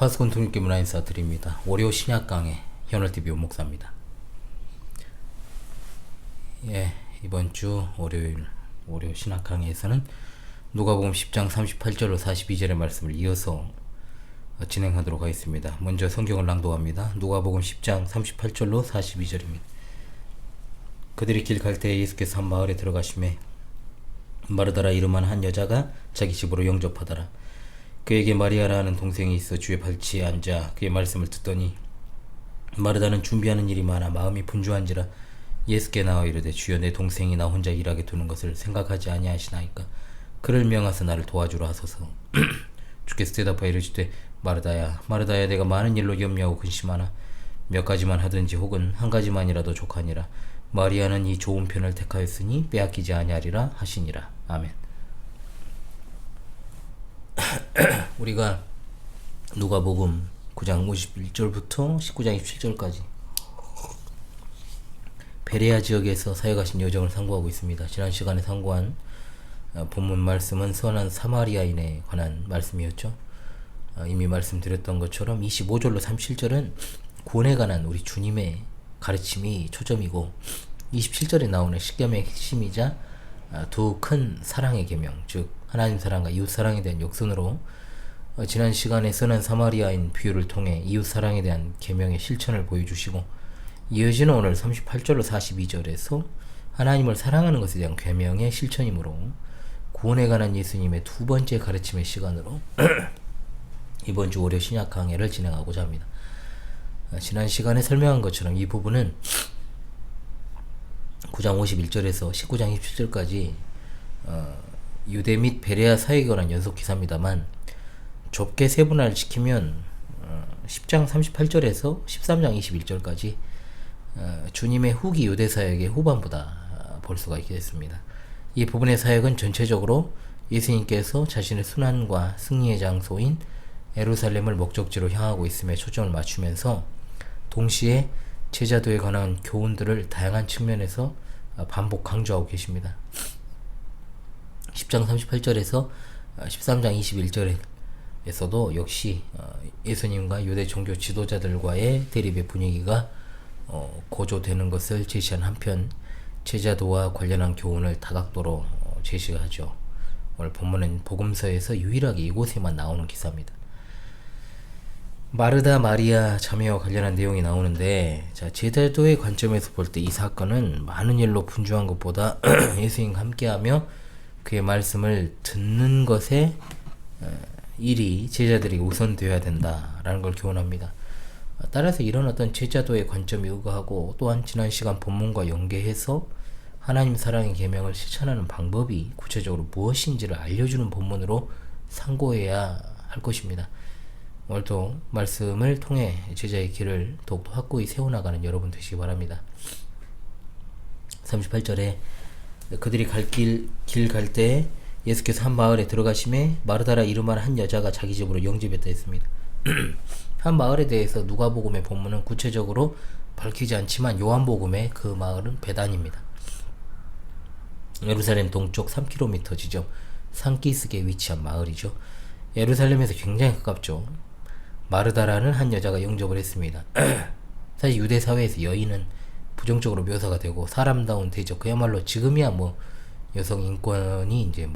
파스콘 통일교 문화 인사 드립니다. 월요 신약 강의 현월TV 목사입니다. 이번 주 월요일 월요 신약 강의에서는 누가복음 10장 38절로 42절의 말씀을 이어서 진행하도록 하겠습니다. 먼저 성경을 낭독합니다. 누가복음 10장 38절로 42절입니다. 그들이 길 갈 때에 예수께서 한 마을에 들어가시매 마르다라 이름한 한 여자가 자기 집으로 영접하더라. 그에게 마리아라는 동생이 있어 주의 발치에 앉아 그의 말씀을 듣더니 마르다는 준비하는 일이 많아 마음이 분주한지라 예수께 나와 이르되 주여 내 동생이 나 혼자 일하게 두는 것을 생각하지 아니하시나이까 그를 명하사 나를 도와주라 하소서. 주께서 대답하여 이르시되 마르다야 마르다야 내가 많은 일로 염려하고 근심하나 몇 가지만 하든지 혹은 한 가지만이라도 족하니라. 마리아는 이 좋은 편을 택하였으니 빼앗기지 아니하리라 하시니라. 아멘. 우리가 누가복음 9장 51절부터 19장 27절까지 베레아 지역에서 사역하신 여정을 상고하고 있습니다. 지난 시간에 상고한 본문 말씀은 선한 사마리아인에 관한 말씀이었죠. 이미 말씀드렸던 것처럼 25절로 37절은 구원에 관한 우리 주님의 가르침이 초점이고 27절에 나오는 십계명의 핵심이자 두 큰 사랑의 계명, 즉 하나님 사랑과 이웃 사랑에 대한 역선으로 지난 시간에 선한 사마리아인 비유를 통해 이웃 사랑에 대한 계명의 실천을 보여주시고, 이어지는 오늘 38절로 42절에서 하나님을 사랑하는 것에 대한 계명의 실천이므로 구원에 관한 예수님의 두 번째 가르침의 시간으로 이번 주 월요 신약 강해를 진행하고자 합니다. 지난 시간에 설명한 것처럼 이 부분은 9장 51절에서 19장 27절까지 유대 및 베레아 사역에 관한 연속 기사입니다만, 좁게 세분화를 시키면 10장 38절에서 13장 21절까지 주님의 후기 유대 사역의 후반부다 볼 수가 있게 됐습니다. 이 부분의 사역은 전체적으로 예수님께서 자신의 순환과 승리의 장소인 예루살렘을 목적지로 향하고 있음에 초점을 맞추면서 동시에 제자도에 관한 교훈들을 다양한 측면에서 반복 강조하고 계십니다. 10장 38절에서 13장 21절에서도 역시 예수님과 유대 종교 지도자들과의 대립의 분위기가 고조되는 것을 제시한 한편 제자도와 관련한 교훈을 다각도로 제시하죠. 오늘 본문은 복음서에서 유일하게 이곳에만 나오는 기사입니다. 마르다 마리아 자매와 관련한 내용이 나오는데, 제자도의 관점에서 볼 때 이 사건은 많은 일로 분주한 것보다 예수님과 함께하며 그의 말씀을 듣는 것에 일이 제자들이 우선되어야 된다라는 걸 교훈합니다. 따라서 이런 어떤 제자도의 관점이 의거하고, 또한 지난 시간 본문과 연계해서 하나님 사랑의 계명을 실천하는 방법이 구체적으로 무엇인지를 알려주는 본문으로 상고해야 할 것입니다. 오늘도 말씀을 통해 제자의 길을 더욱더 확고히 세워나가는 여러분 되시기 바랍니다. 38절에 그들이 길 갈 때 예수께서 한 마을에 들어가심에 마르다라 이름한 한 여자가 자기 집으로 영접했다 했습니다. 한 마을에 대해서 누가복음의 본문은 구체적으로 밝히지 않지만 요한복음의 그 마을은 베단입니다. 예루살렘 동쪽 3km 지점 산기슭에 위치한 마을이죠. 예루살렘에서 굉장히 가깝죠. 마르다라는 한 여자가 영접을 했습니다. 사실 유대 사회에서 여인은 부정적으로 묘사가 되고 사람다운 대접, 그야말로 지금이야 여성 인권이 이제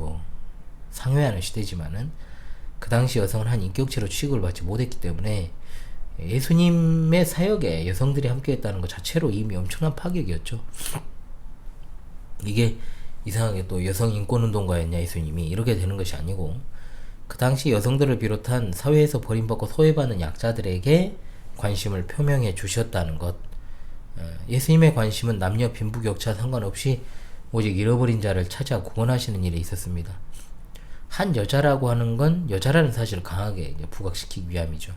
상회하는 시대지만은 그 당시 여성은 한 인격체로 취급을 받지 못했기 때문에 예수님의 사역에 여성들이 함께했다는 것 자체로 이미 엄청난 파격이었죠. 이게 이상하게 또 여성 인권 운동가였냐 예수님이, 이렇게 되는 것이 아니고 그 당시 여성들을 비롯한 사회에서 버림받고 소외받는 약자들에게 관심을 표명해 주셨다는 것. 예수님의 관심은 남녀 빈부격차 상관없이 오직 잃어버린 자를 찾아 구원하시는 일에 있었습니다. 한 여자라고 하는 건 여자라는 사실을 강하게 부각시키기 위함이죠.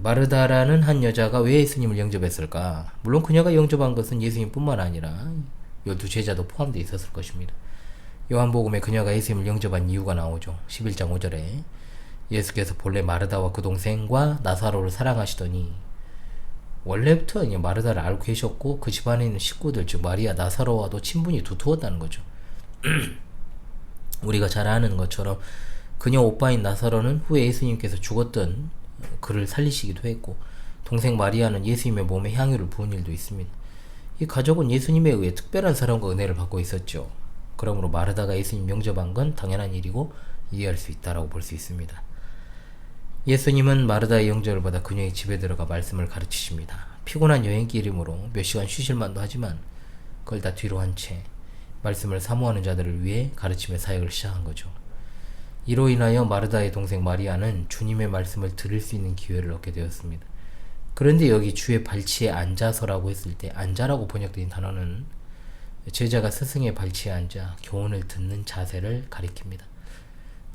마르다라는 한 여자가 왜 예수님을 영접했을까? 물론 그녀가 영접한 것은 예수님뿐만 아니라 12제자도 포함되어 있었을 것입니다. 요한복음에 그녀가 예수님을 영접한 이유가 나오죠. 11장 5절에 예수께서 본래 마르다와 그 동생과 나사로를 사랑하시더니, 원래부터 마르다를 알고 계셨고 그 집안에 있는 식구들, 즉 마리아, 나사로와도 친분이 두터웠다는 거죠. 우리가 잘 아는 것처럼 그녀 오빠인 나사로는 후에 예수님께서 죽었던 그를 살리시기도 했고, 동생 마리아는 예수님의 몸에 향유를 부은 일도 있습니다. 이 가족은 예수님에 의해 특별한 사랑과 은혜를 받고 있었죠. 그러므로 마르다가 예수님 영접한 건 당연한 일이고 이해할 수 있다라고 볼 수 있습니다. 예수님은 마르다의 영접을 받아 그녀의 집에 들어가 말씀을 가르치십니다. 피곤한 여행길이므로 몇 시간 쉬실만도 하지만 그걸 다 뒤로 한 채 말씀을 사모하는 자들을 위해 가르침의 사역을 시작한 거죠. 이로 인하여 마르다의 동생 마리아는 주님의 말씀을 들을 수 있는 기회를 얻게 되었습니다. 그런데 여기 주의 발치에 앉아서라고 했을 때 앉아라고 번역된 단어는 제자가 스승의 발치에 앉아 교훈을 듣는 자세를 가리킵니다.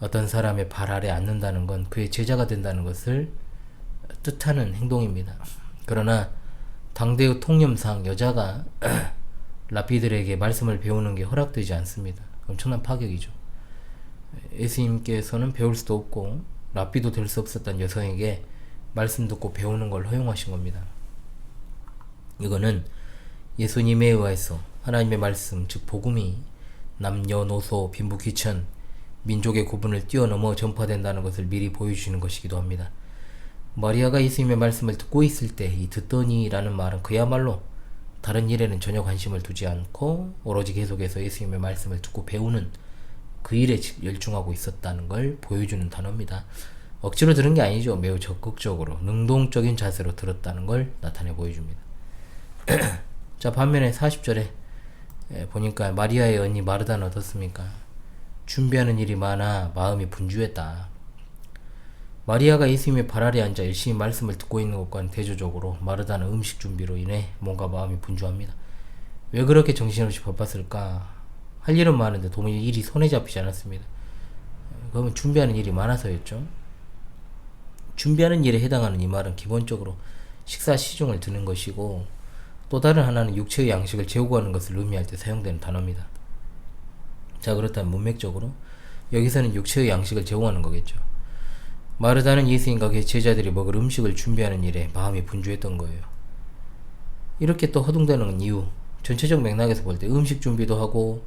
어떤 사람의 발 아래 앉는다는 건 그의 제자가 된다는 것을 뜻하는 행동입니다. 그러나 당대의 통념상 여자가 랍비들에게 말씀을 배우는 게 허락되지 않습니다. 엄청난 파격이죠. 예수님께서는 배울 수도 없고 랍비도 될 수 없었던 여성에게 말씀 듣고 배우는 걸 허용하신 겁니다. 이거는 예수님에 의해서 하나님의 말씀, 즉 복음이 남녀노소, 빈부 귀천, 민족의 구분을 뛰어넘어 전파된다는 것을 미리 보여주시는 것이기도 합니다. 마리아가 예수님의 말씀을 듣고 있을 때 이 듣더니라는 말은 그야말로 다른 일에는 전혀 관심을 두지 않고 오로지 계속해서 예수님의 말씀을 듣고 배우는 그 일에 열중하고 있었다는 걸 보여주는 단어입니다. 억지로 들은 게 아니죠. 매우 적극적으로 능동적인 자세로 들었다는 걸 나타내 보여줍니다. 자, 반면에 40절에 보니까 마리아의 언니 마르다는 어떻습니까? 준비하는 일이 많아 마음이 분주했다. 마리아가 예수님의 발 아래 앉아 열심히 말씀을 듣고 있는 것과는 대조적으로 마르다는 음식 준비로 인해 뭔가 마음이 분주합니다. 왜 그렇게 정신없이 바빴을까? 할 일은 많은데 도무지 일이 손에 잡히지 않았습니다. 그러면 준비하는 일이 많아서였죠. 준비하는 일에 해당하는 이 말은 기본적으로 식사 시중을 드는 것이고, 또 다른 하나는 육체의 양식을 재우고 하는 것을 의미할 때 사용되는 단어입니다. 자, 그렇다면 문맥적으로 여기서는 육체의 양식을 제공하는 거겠죠. 마르다는 예수님과 그의 제자들이 먹을 음식을 준비하는 일에 마음이 분주했던 거예요. 이렇게 또 허둥대는 이유, 전체적 맥락에서 볼 때 음식 준비도 하고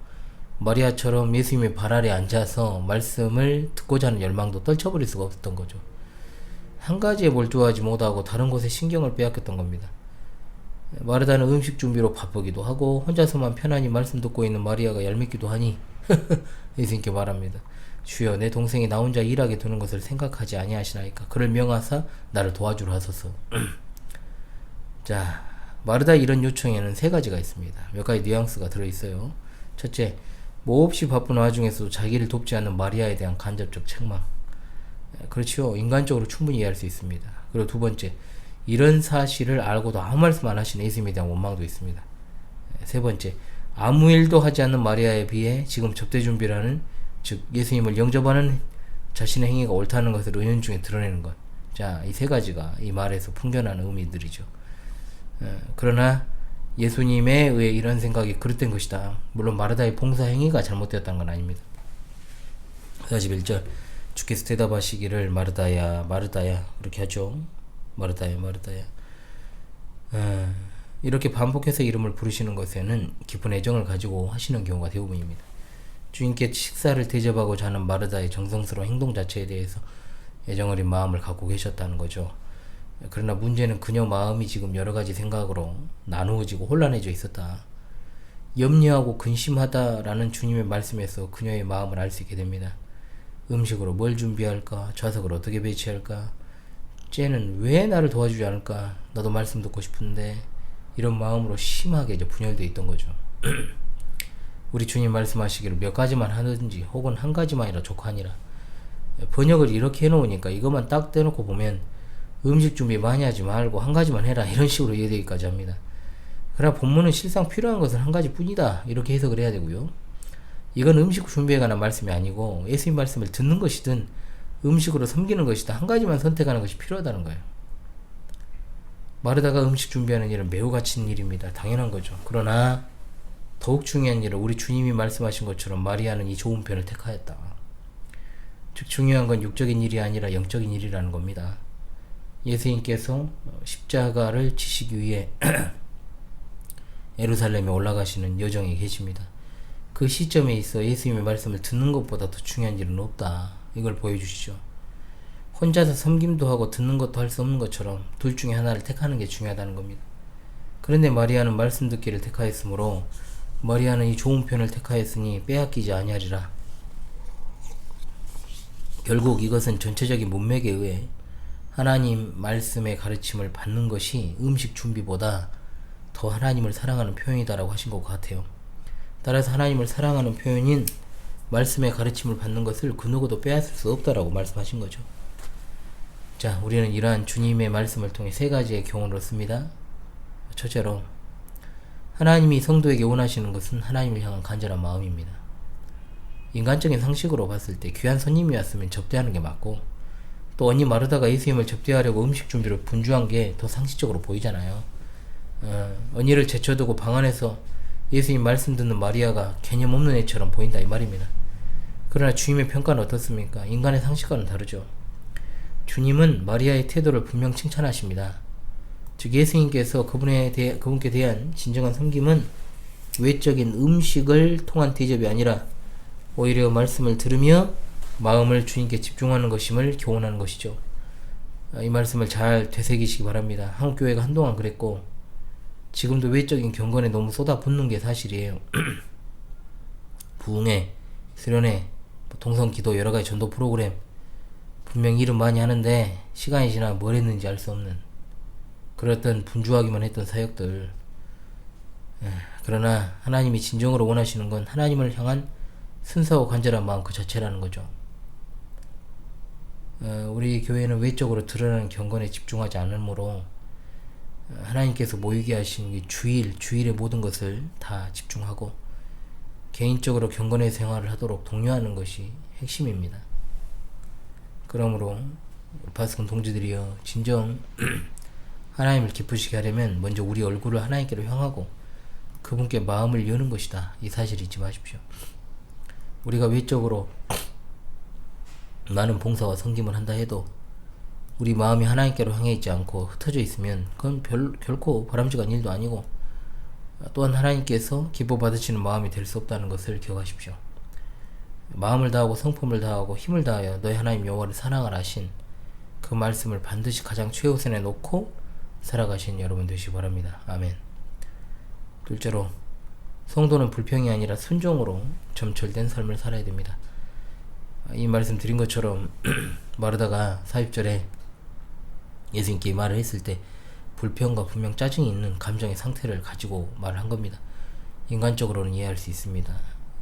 마리아처럼 예수님의 발 아래 앉아서 말씀을 듣고자 하는 열망도 떨쳐버릴 수가 없었던 거죠. 한 가지에 몰두하지 못하고 다른 곳에 신경을 빼앗겼던 겁니다. 마르다는 음식 준비로 바쁘기도 하고 혼자서만 편안히 말씀 듣고 있는 마리아가 얄밉기도 하니 예수님께 말합니다. 주여, 내 동생이 나 혼자 일하게 두는 것을 생각하지 아니하시나이까. 그를 명하사 나를 도와주려 하소서. 자, 마르다의 이런 요청에는 세 가지가 있습니다. 몇 가지 뉘앙스가 들어있어요. 첫째, 몹시 바쁜 와중에서도 자기를 돕지 않는 마리아에 대한 간접적 책망. 그렇죠. 인간적으로 충분히 이해할 수 있습니다. 그리고 두 번째, 이런 사실을 알고도 아무 말씀 안 하신 예수님에 대한 원망도 있습니다. 세 번째, 아무 일도 하지 않는 마리아에 비해 지금 접대 준비라는, 즉 예수님을 영접하는 자신의 행위가 옳다는 것을 은연중에 드러내는 것. 자, 이 세 가지가 이 말에서 풍겨나는 의미들이죠. 그러나 예수님에 의해 이런 생각이 그릇된 것이다. 물론 마르다의 봉사 행위가 잘못되었다는 건 아닙니다. 41절, 주께서 대답하시기를 마르다야 마르다야 그렇게 하죠. 마르다야 마르다야. 이렇게 반복해서 이름을 부르시는 것에는 깊은 애정을 가지고 하시는 경우가 대부분입니다. 주님께 식사를 대접하고자 하는 마르다의 정성스러운 행동 자체에 대해서 애정 어린 마음을 갖고 계셨다는 거죠. 그러나 문제는 그녀 마음이 지금 여러가지 생각으로 나누어지고 혼란해져 있었다. 염려하고 근심하다라는 주님의 말씀에서 그녀의 마음을 알 수 있게 됩니다. 음식으로 뭘 준비할까? 좌석을 어떻게 배치할까? 쟤는 왜 나를 도와주지 않을까? 나도 말씀 듣고 싶은데. 이런 마음으로 심하게 이제 분열되어 있던 거죠. 우리 주님 말씀하시기를 몇 가지만 하든지 혹은 한 가지만이라 족하니라. 번역을 이렇게 해놓으니까 이것만 딱 떼놓고 보면 음식 준비 많이 하지 말고 한 가지만 해라 이런 식으로 이해되기까지 합니다. 그러나 본문은 실상 필요한 것은 한 가지뿐이다 이렇게 해석을 해야 되고요. 이건 음식 준비에 관한 말씀이 아니고 예수님 말씀을 듣는 것이든 음식으로 섬기는 것이든 한 가지만 선택하는 것이 필요하다는 거예요. 마르다가 음식 준비하는 일은 매우 갇힌 일입니다. 당연한 거죠. 그러나 더욱 중요한 일은 우리 주님이 말씀하신 것처럼 마리아는 이 좋은 편을 택하였다. 즉 중요한 건 육적인 일이 아니라 영적인 일이라는 겁니다. 예수님께서 십자가를 지시기 위해 예루살렘에 올라가시는 여정에 계십니다. 그 시점에 있어 예수님의 말씀을 듣는 것보다 더 중요한 일은 없다. 이걸 보여주시죠. 혼자서 섬김도 하고 듣는 것도 할 수 없는 것처럼 둘 중에 하나를 택하는 게 중요하다는 겁니다. 그런데 마리아는 말씀 듣기를 택하였으므로 마리아는 이 좋은 편을 택하였으니 빼앗기지 아니하리라. 결국 이것은 전체적인 문맥에 의해 하나님 말씀의 가르침을 받는 것이 음식 준비보다 더 하나님을 사랑하는 표현이다라고 하신 것 같아요. 따라서 하나님을 사랑하는 표현인 말씀의 가르침을 받는 것을 그 누구도 빼앗을 수 없다라고 말씀하신 거죠. 자, 우리는 이러한 주님의 말씀을 통해 세 가지의 교훈을 얻습니다. 첫째로, 하나님이 성도에게 원하시는 것은 하나님을 향한 간절한 마음입니다. 인간적인 상식으로 봤을 때 귀한 손님이 왔으면 접대하는 게 맞고, 또 언니 마르다가 예수님을 접대하려고 음식 준비를 분주한 게 더 상식적으로 보이잖아요. 언니를 제쳐두고 방 안에서 예수님 말씀 듣는 마리아가 개념 없는 애처럼 보인다 이 말입니다. 그러나 주님의 평가는 어떻습니까? 인간의 상식과는 다르죠. 주님은 마리아의 태도를 분명 칭찬하십니다. 즉 예수님께서 그분께 대한 진정한 섬김은 외적인 음식을 통한 대접이 아니라 오히려 말씀을 들으며 마음을 주님께 집중하는 것임을 교훈하는 것이죠. 이 말씀을 잘 되새기시기 바랍니다. 한국교회가 한동안 그랬고 지금도 외적인 경건에 너무 쏟아붓는 게 사실이에요. 부흥회, 수련회, 동성기도 여러가지 전도 프로그램 분명 일은 많이 하는데 시간이 지나 뭘 했는지 알 수 없는 그랬던 분주하기만 했던 사역들. 그러나 하나님이 진정으로 원하시는 건 하나님을 향한 순수하고 간절한 마음 그 자체라는 거죠. 우리 교회는 외적으로 드러나는 경건에 집중하지 않으므로 하나님께서 모이게 하신 이 주일의 모든 것을 다 집중하고 개인적으로 경건의 생활을 하도록 독려하는 것이 핵심입니다. 그러므로 바스콘 동지들이여 진정 하나님을 기쁘시게 하려면 먼저 우리 얼굴을 하나님께로 향하고 그분께 마음을 여는 것이다. 이 사실을 잊지 마십시오. 우리가 외적으로 많은 봉사와 섬김을 한다 해도 우리 마음이 하나님께로 향해 있지 않고 흩어져 있으면 그건 결코 바람직한 일도 아니고 또한 하나님께서 기뻐 받으시는 마음이 될 수 없다는 것을 기억하십시오. 마음을 다하고 성품을 다하고 힘을 다하여 너희 하나님 여호와를 사랑하라 하신 그 말씀을 반드시 가장 최우선에 놓고 살아가신 여러분 되시기 바랍니다. 아멘. 둘째로, 성도는 불평이 아니라 순종으로 점철된 삶을 살아야 됩니다. 이 말씀 드린 것처럼 마르다가 40절에 예수님께 말을 했을 때 불평과 분명 짜증이 있는 감정의 상태를 가지고 말을 한 겁니다. 인간적으로는 이해할 수 있습니다.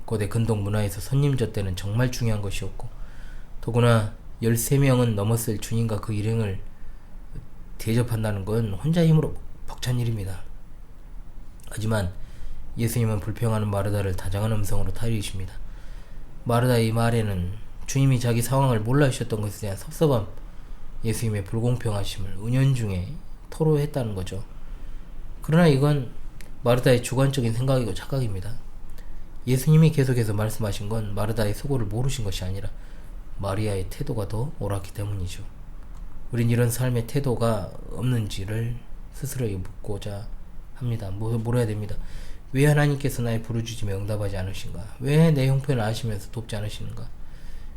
고대 근동 문화에서 손님 젖대는 정말 중요한 것이었고 더구나 13명은 넘었을 주님과 그 일행을 대접한다는 건 혼자 힘으로 벅찬 일입니다. 하지만 예수님은 불평하는 마르다를 다정한 음성으로 타이르십니다. 마르다의 이 말에는 주님이 자기 상황을 몰라 주셨던 것에 대한 섭섭함, 예수님의 불공평하심을 은연중에 토로했다는 거죠. 그러나 이건 마르다의 주관적인 생각이고 착각입니다. 예수님이 계속해서 말씀하신 건 마르다의 수고를 모르신 것이 아니라 마리아의 태도가 더 옳았기 때문이죠. 우린 이런 삶의 태도가 없는지를 스스로에게 묻고자 합니다. 물어야 됩니다. 왜 하나님께서 나의 부르짖음에 응답하지 않으신가? 왜 내 형편을 아시면서 돕지 않으시는가?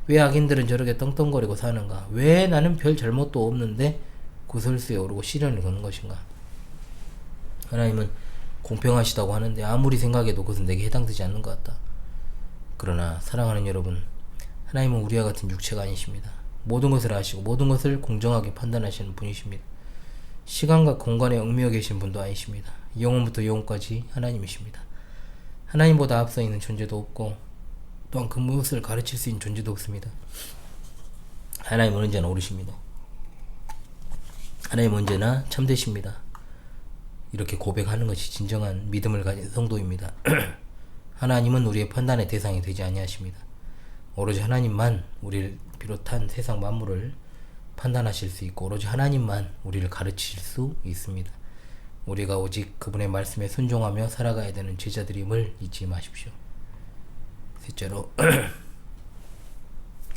왜 악인들은 저렇게 떵떵거리고 사는가? 왜 나는 별 잘못도 없는데 구설수에 오르고 시련을 겪는 것인가? 하나님은 공평하시다고 하는데 아무리 생각해도 그것은 내게 해당되지 않는 것 같다. 그러나 사랑하는 여러분, 하나님은 우리와 같은 육체가 아니십니다. 모든 것을 아시고 모든 것을 공정하게 판단하시는 분이십니다. 시간과 공간에 얽매여 계신 분도 아니십니다. 영원부터 영원까지 하나님이십니다. 하나님보다 앞서 있는 존재도 없고 또한 그 무엇을 가르칠 수 있는 존재도 없습니다. 하나님은 언제나 옳으십니다. 하나님은 언제나 참되십니다. 이렇게 고백하는 것이 진정한 믿음을 가진 성도입니다. 하나님은 우리의 판단의 대상이 되지 아니하십니다. 오로지 하나님만 우리를 비롯한 세상 만물을 판단하실 수 있고 오로지 하나님만 우리를 가르치실 수 있습니다. 우리가 오직 그분의 말씀에 순종하며 살아가야 되는 제자들임을 잊지 마십시오. 셋째로,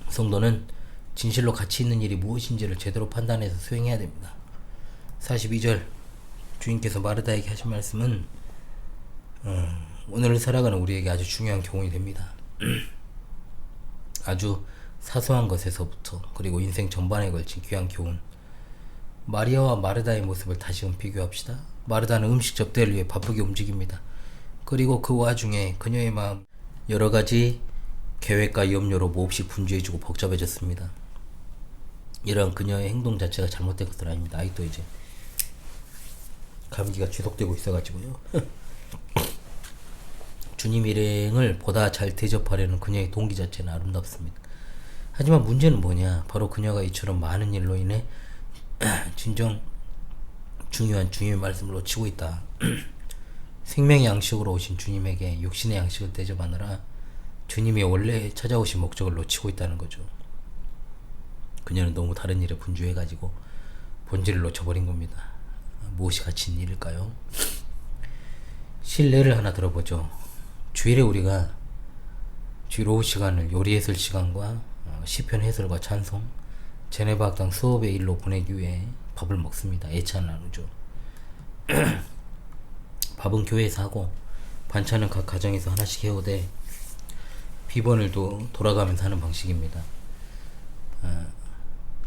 성도는 진실로 가치 있는 일이 무엇인지를 제대로 판단해서 수행해야 됩니다. 42절 주님께서 마르다에게 하신 말씀은 오늘을 살아가는 우리에게 아주 중요한 교훈이 됩니다. 아주 사소한 것에서부터 그리고 인생 전반에 걸친 귀한 교훈. 마리아와 마르다의 모습을 다시금 비교합시다. 마르다는 음식 접대를 위해 바쁘게 움직입니다. 그리고 그 와중에 그녀의 마음 여러 가지 계획과 염려로 몹시 분주해지고 복잡해졌습니다. 이러한 그녀의 행동 자체가 잘못된 것은 아닙니다. 아직도 이제 감기가 지속되고 있어가지고요. 주님 일행을 보다 잘 대접하려는 그녀의 동기 자체는 아름답습니다. 하지만 문제는 뭐냐? 바로 그녀가 이처럼 많은 일로 인해 진정 중요한 주님의 말씀을 놓치고 있다. 생명의 양식으로 오신 주님에게 육신의 양식을 대접하느라 주님이 원래 찾아오신 목적을 놓치고 있다는 거죠. 그녀는 너무 다른 일에 분주해가지고 본질을 놓쳐버린 겁니다. 무엇이 가치 있는 일일까요? 실례를 하나 들어보죠. 주일에 우리가 주일 오후 시간을 요리해설 시간과 시편 해설과 찬송, 제네바학당 수업의 일로 보내기 위해 밥을 먹습니다. 애찬을 나누죠. 밥은 교회에서 하고 반찬은 각 가정에서 하나씩 해오되 비번을 돌아가면서 하는 방식입니다.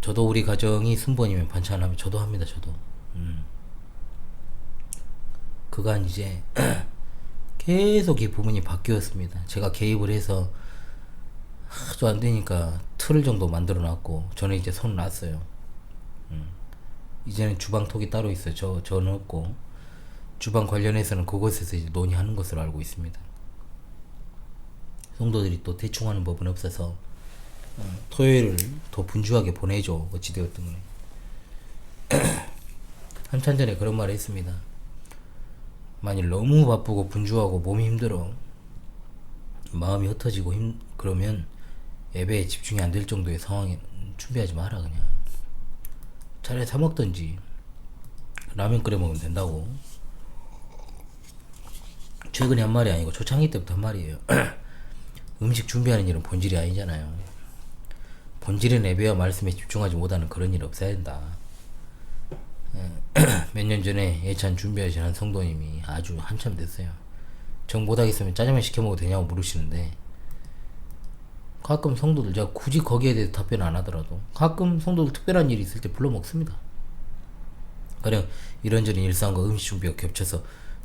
저도 우리 가정이 순번이면 반찬하면 저도 합니다. 저도. 그간 이제 계속 이 부분이 바뀌었습니다. 제가 개입을 해서 하도 안 되니까 틀 정도 만들어 놨고 저는 이제 손을 놨어요. 이제는 주방톡이 따로 있어요. 저는 없고 주방 관련해서는 그곳에서 이제 논의하는 것으로 알고 있습니다. 성도들이 또 대충 하는 법은 없어서 토요일을 더 분주하게 보내죠. 어찌되었든 간에. 한참 전에 그런 말을 했습니다. 만일 너무 바쁘고 분주하고 몸이 힘들어 마음이 흩어지고 그러면 예배에 집중이 안 될 정도의 상황에 준비하지 마라. 그냥 차라리 사 먹든지 라면 끓여 먹으면 된다고. 최근에 한 말이 아니고 초창기 때부터 한 말이에요. 음식 준비하는 일은 본질이 아니잖아요. 본질은 예배와 말씀에 집중하지 못하는 그런 일 없어야 된다. 몇 년 전에 예찬 준비하시는 성도님이 아주 한참 됐어요. 정 못하겠으면 짜장면 시켜 먹어도 되냐고 물으시는데 가끔 성도들, 제가 굳이 거기에 대해서 답변 안 하더라도 가끔 성도들 특별한 일이 있을 때 불러 먹습니다. 그냥 이런저런 일상과 음식 준비가 겹쳐서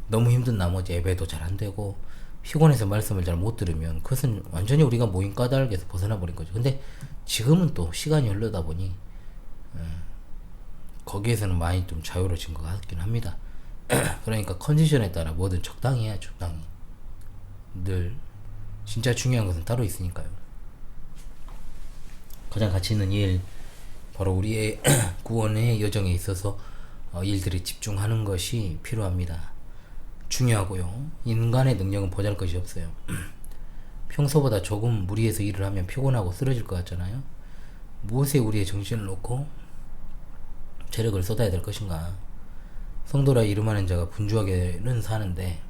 너무 힘든 나머지 예배도 잘 안 되고 피곤해서 말씀을 잘 못 들으면 그것은 완전히 우리가 모인 까닭에서 벗어나 버린 거죠. 근데 지금은 또 시간이 흐르다 보니 거기에서는 많이 좀 자유로워진 것 같긴 합니다. 그러니까 컨디션에 따라 뭐든 적당히 해야 적당히. 늘 진짜 중요한 것은 따로 있으니까요. 가장 가치 있는 일, 바로 우리의 구원의 여정에 있어서 일들에 집중하는 것이 필요합니다. 중요하고요. 인간의 능력은 보잘것이 없어요. 평소보다 조금 무리해서 일을 하면 피곤하고 쓰러질 것 같잖아요. 무엇에 우리의 정신을 놓고 체력을 쏟아야 될 것인가. 성도라 이름하는 자가 분주하게는 사는데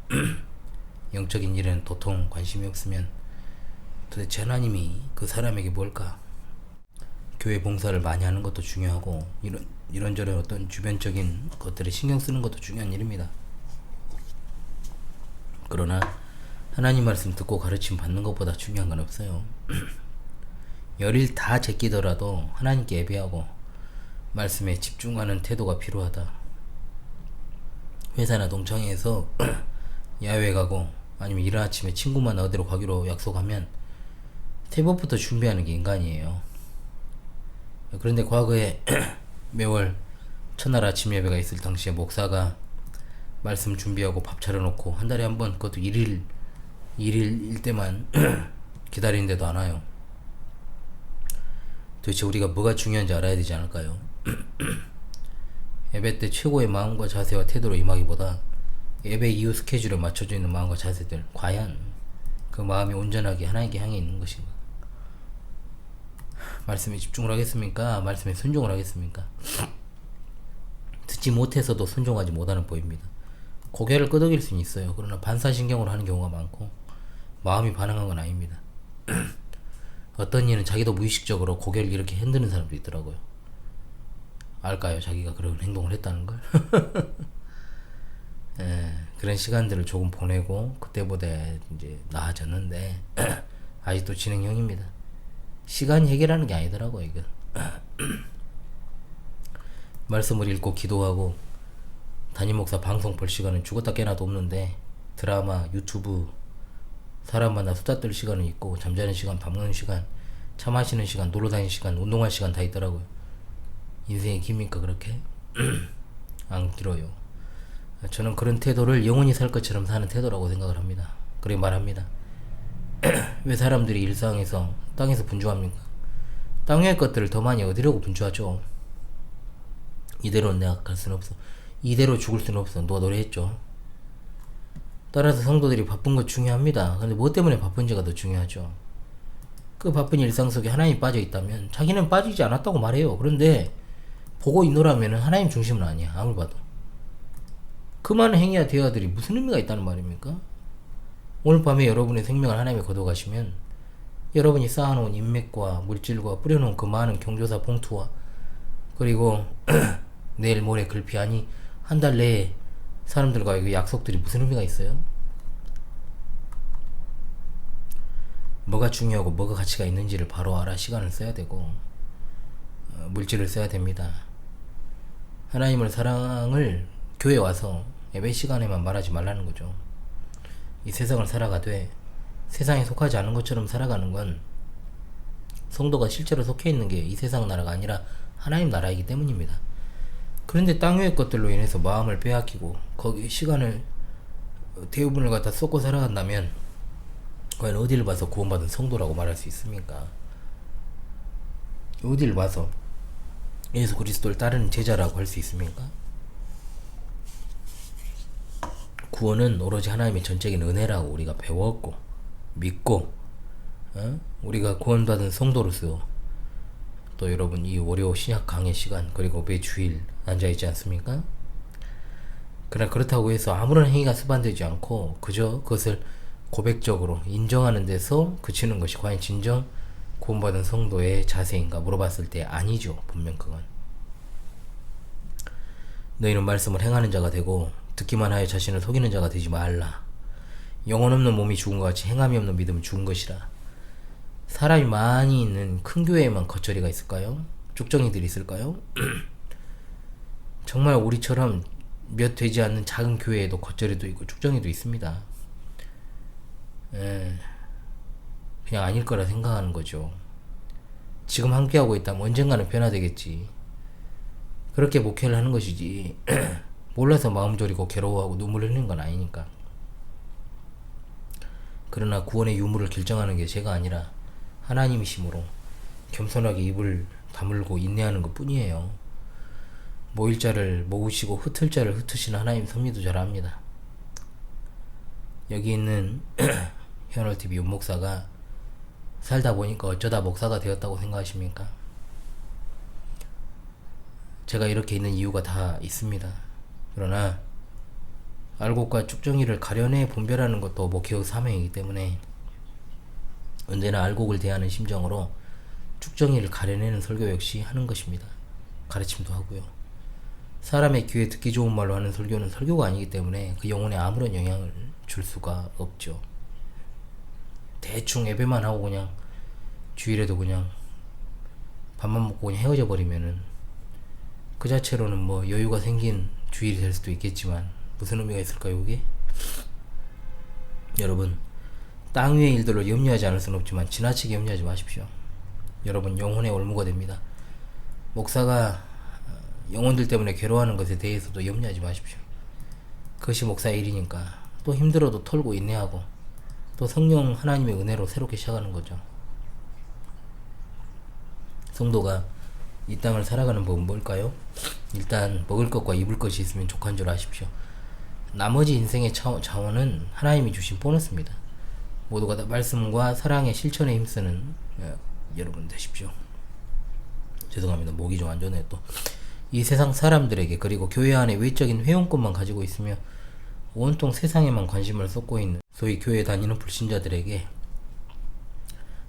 영적인 일에는 도통 관심이 없으면 도대체 하나님이 그 사람에게 뭘까? 교회 봉사를 많이 하는 것도 중요하고 이런저런 어떤 주변적인 것들에 신경 쓰는 것도 중요한 일입니다. 그러나 하나님 말씀 듣고 가르침 받는 것보다 중요한 건 없어요. 열일 다 제끼더라도 하나님께 예배하고 말씀에 집중하는 태도가 필요하다. 회사나 동창회에서 야외 가고 아니면 이른 아침에 친구만 어디로 가기로 약속하면 새벽부터 준비하는 게 인간이에요. 그런데 과거에 매월 첫날 아침 예배가 있을 당시에 목사가 말씀 준비하고 밥 차려놓고 한 달에 한 번, 그것도 일일 때만 기다리는데도 안 와요. 도대체 우리가 뭐가 중요한지 알아야 되지 않을까요? 예배 때 최고의 마음과 자세와 태도로 임하기보다 예배 이후 스케줄에 맞춰져 있는 마음과 자세들, 과연 그 마음이 온전하게 하나님께 향해 있는 것인가? 말씀에 집중을 하겠습니까? 말씀에 순종을 하겠습니까? 듣지 못해서도 순종하지 못하는 법입니다. 고개를 끄덕일 수는 있어요. 그러나 반사신경으로 하는 경우가 많고 마음이 반응한 건 아닙니다. 어떤 이는 자기도 무의식적으로 고개를 이렇게 흔드는 사람도 있더라고요. 알까요? 자기가 그런 행동을 했다는 걸? 그런 시간들을 조금 보내고 그때보다 이제 나아졌는데 아직도 진행형입니다. 시간이 해결하는 게 아니더라고 이거. 말씀을 읽고 기도하고 담임 목사 방송 볼 시간은 죽었다 깨나도 없는데 드라마, 유튜브, 사람 만나 수다 떨 시간은 있고 잠자는 시간, 밥 먹는 시간, 차 마시는 시간, 놀러 다니는 시간, 운동할 시간 다 있더라고요. 인생이 깁니까 그렇게? 안 길어요. 저는 그런 태도를 영원히 살 것처럼 사는 태도라고 생각을 합니다. 그렇게 말합니다. 왜 사람들이 일상에서 땅에서 분주합니까? 땅 위의 것들을 더 많이 얻으려고 분주하죠. 이대로는 내가 갈 수는 없어. 이대로 죽을 수는 없어. 누가 노래했죠. 따라서 성도들이 바쁜 거 중요합니다. 근데 뭐 때문에 바쁜지가 더 중요하죠. 그 바쁜 일상 속에 하나님이 빠져 있다면 자기는 빠지지 않았다고 말해요. 그런데 보고 있노라면 하나님 중심은 아니야. 아무리 봐도. 그 많은 행위와 대화들이 무슨 의미가 있다는 말입니까? 오늘 밤에 여러분의 생명을 하나님이 거둬가시면 여러분이 쌓아놓은 인맥과 물질과 뿌려놓은 그 많은 경조사 봉투와 그리고 내일 모레 글피 아니 한 달 내에 사람들과의 그 약속들이 무슨 의미가 있어요? 뭐가 중요하고 뭐가 가치가 있는지를 바로 알아 시간을 써야 되고 물질을 써야 됩니다. 하나님을 사랑을 교회 와서 예배 시간에만 말하지 말라는 거죠. 이 세상을 살아가되 세상에 속하지 않은 것처럼 살아가는 건 성도가 실제로 속해 있는 게 이 세상 나라가 아니라 하나님 나라이기 때문입니다. 그런데 땅 위의 것들로 인해서 마음을 빼앗기고 거기 시간을 대부분을 갖다 쏟고 살아간다면 과연 어디를 봐서 구원받은 성도라고 말할 수 있습니까? 어디를 봐서 예수 그리스도를 따르는 제자라고 할 수 있습니까? 구원은 오로지 하나님의 전적인 은혜라고 우리가 배웠고 믿고 우리가 구원받은 성도로서 또 여러분 이 월요 신약 강의 시간 그리고 매주일 앉아있지 않습니까? 그러나 그렇다고 해서 아무런 행위가 수반되지 않고 그저 그것을 고백적으로 인정하는 데서 그치는 것이 과연 진정 구원받은 성도의 자세인가 물어봤을 때 아니죠. 분명 그건. 너희는 말씀을 행하는 자가 되고 듣기만 하여 자신을 속이는 자가 되지 말라. 영혼 없는 몸이 죽은 것 같이 행함이 없는 믿음은 죽은 것이라. 사람이 많이 있는 큰 교회에만 겉절이가 있을까요? 쭉정이들이 있을까요? 정말 우리처럼 몇 되지 않는 작은 교회에도 겉절이도 있고 쭉정이도 있습니다. 그냥 아닐 거라 생각하는 거죠. 지금 함께하고 있다면 언젠가는 변화되겠지. 그렇게 목회를 하는 것이지 몰라서 마음 졸이고 괴로워하고 눈물 흘리는 건 아니니까. 그러나 구원의 유무를 결정하는 게 제가 아니라 하나님이시므로 겸손하게 입을 다물고 인내하는 것 뿐이에요. 모일 자를 모으시고 흩을 자를 흩으시는 하나님 섭리도 잘 압니다. 여기 있는 현월TV 윤목사가 살다 보니까 어쩌다 목사가 되었다고 생각하십니까? 제가 이렇게 있는 이유가 다 있습니다. 그러나 알곡과 쭉정이를 가려내 분별하는 것도 목회의 사명이기 때문에 언제나 알곡을 대하는 심정으로 쭉정이를 가려내는 설교 역시 하는 것입니다. 가르침도 하고요. 사람의 귀에 듣기 좋은 말로 하는 설교는 설교가 아니기 때문에 그 영혼에 아무런 영향을 줄 수가 없죠. 대충 예배만 하고 그냥 주일에도 그냥 밥만 먹고 그냥 헤어져 버리면은 그 자체로는 뭐 여유가 생긴 주일이 될 수도 있겠지만 무슨 의미가 있을까요 그게? 여러분 땅 위의 일들로 염려하지 않을 수는 없지만 지나치게 염려하지 마십시오. 여러분 영혼의 올무가 됩니다. 목사가 영혼들 때문에 괴로워하는 것에 대해서도 염려하지 마십시오. 그것이 목사의 일이니까 또 힘들어도 털고 인내하고 또 성령 하나님의 은혜로 새롭게 시작하는 거죠. 성도가 이 땅을 살아가는 법은 뭘까요? 일단 먹을 것과 입을 것이 있으면 족한 줄 아십시오. 나머지 인생의 자원은 하나님이 주신 보너스입니다. 모두가 다 말씀과 사랑의 실천에 힘쓰는 여러분 되십시오. 죄송합니다. 목이 좀 안 좋네요. 또 이 세상 사람들에게 그리고 교회 안에 외적인 회원권만 가지고 있으며 온통 세상에만 관심을 쏟고 있는 소위 교회 다니는 불신자들에게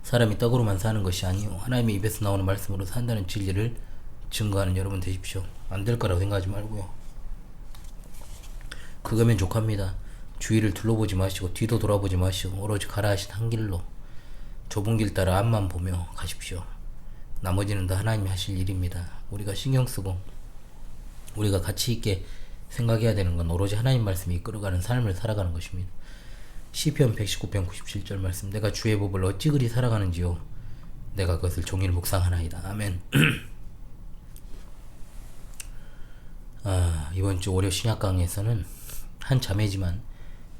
사람이 떡으로만 사는 것이 아니요 하나님의 입에서 나오는 말씀으로 산다는 진리를 증거하는 여러분 되십시오. 안 될 거라고 생각하지 말고요. 그거면 족합니다. 주위를 둘러보지 마시고 뒤도 돌아보지 마시고 오로지 가라 하신 한 길로 좁은 길 따라 앞만 보며 가십시오. 나머지는 다 하나님이 하실 일입니다. 우리가 신경 쓰고 우리가 가치 있게 생각해야 되는 건 오로지 하나님 말씀이 이끌어가는 삶을 살아가는 것입니다. 시편 119편 97절 말씀, 내가 주의 법을 어찌 그리 살아가는지요, 내가 그것을 종일 묵상하나이다. 아멘. 이번 주 월요 신약 강의에서는 한 자매지만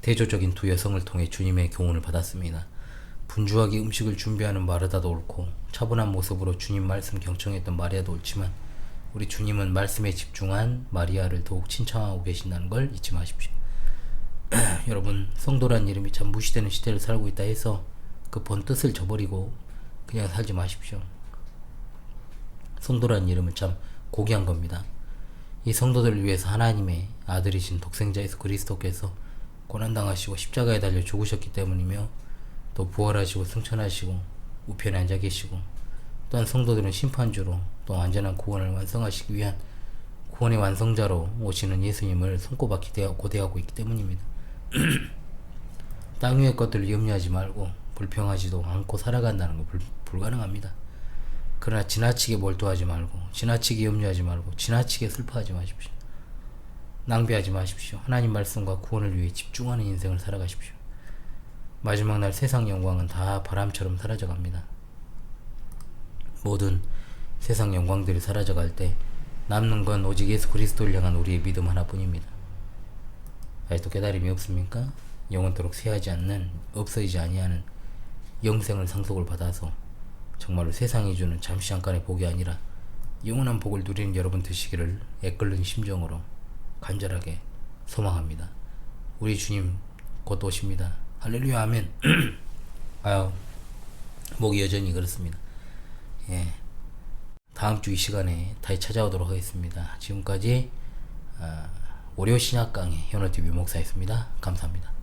대조적인 두 여성을 통해 주님의 교훈을 받았습니다. 분주하게 음식을 준비하는 마르다도 옳고 차분한 모습으로 주님 말씀 경청했던 마리아도 옳지만 우리 주님은 말씀에 집중한 마리아를 더욱 칭찬하고 계신다는 걸 잊지 마십시오. 여러분, 성도란 이름이 참 무시되는 시대를 살고 있다 해서 그 본 뜻을 저버리고 그냥 살지 마십시오. 성도란 이름은 참 고귀한 겁니다. 이 성도들을 위해서 하나님의 아들이신 독생자 예수 그리스도께서 고난당하시고 십자가에 달려 죽으셨기 때문이며, 또 부활하시고 승천하시고 우편에 앉아 계시고, 또한 성도들은 심판주로 또 완전한 구원을 완성하시기 위한 구원의 완성자로 오시는 예수님을 손꼽아 고대하고 있기 때문입니다. 땅 위의 것들을 염려하지 말고 불평하지도 않고 살아간다는 거 불가능합니다. 그러나 지나치게 몰두하지 말고, 지나치게 염려하지 말고, 지나치게 슬퍼하지 마십시오. 낭비하지 마십시오. 하나님 말씀과 구원을 위해 집중하는 인생을 살아가십시오. 마지막 날 세상 영광은 다 바람처럼 사라져갑니다. 모든 세상 영광들이 사라져갈 때 남는 건 오직 예수 그리스도를 향한 우리의 믿음 하나뿐입니다. 아직도 깨달음이 없습니까? 영원토록 쇠하지 않는, 없어지지 아니하는 영생을 상속을 받아서 정말로 세상이 주는 잠시 잠깐의 복이 아니라 영원한 복을 누리는 여러분 되시기를 애끓는 심정으로 간절하게 소망합니다. 우리 주님 곧 오십니다. 할렐루야, 아멘. 목이 여전히 그렇습니다. 다음 주 이 시간에 다시 찾아오도록 하겠습니다. 지금까지 월요 신약 강의 현호TV 목사였습니다. 감사합니다.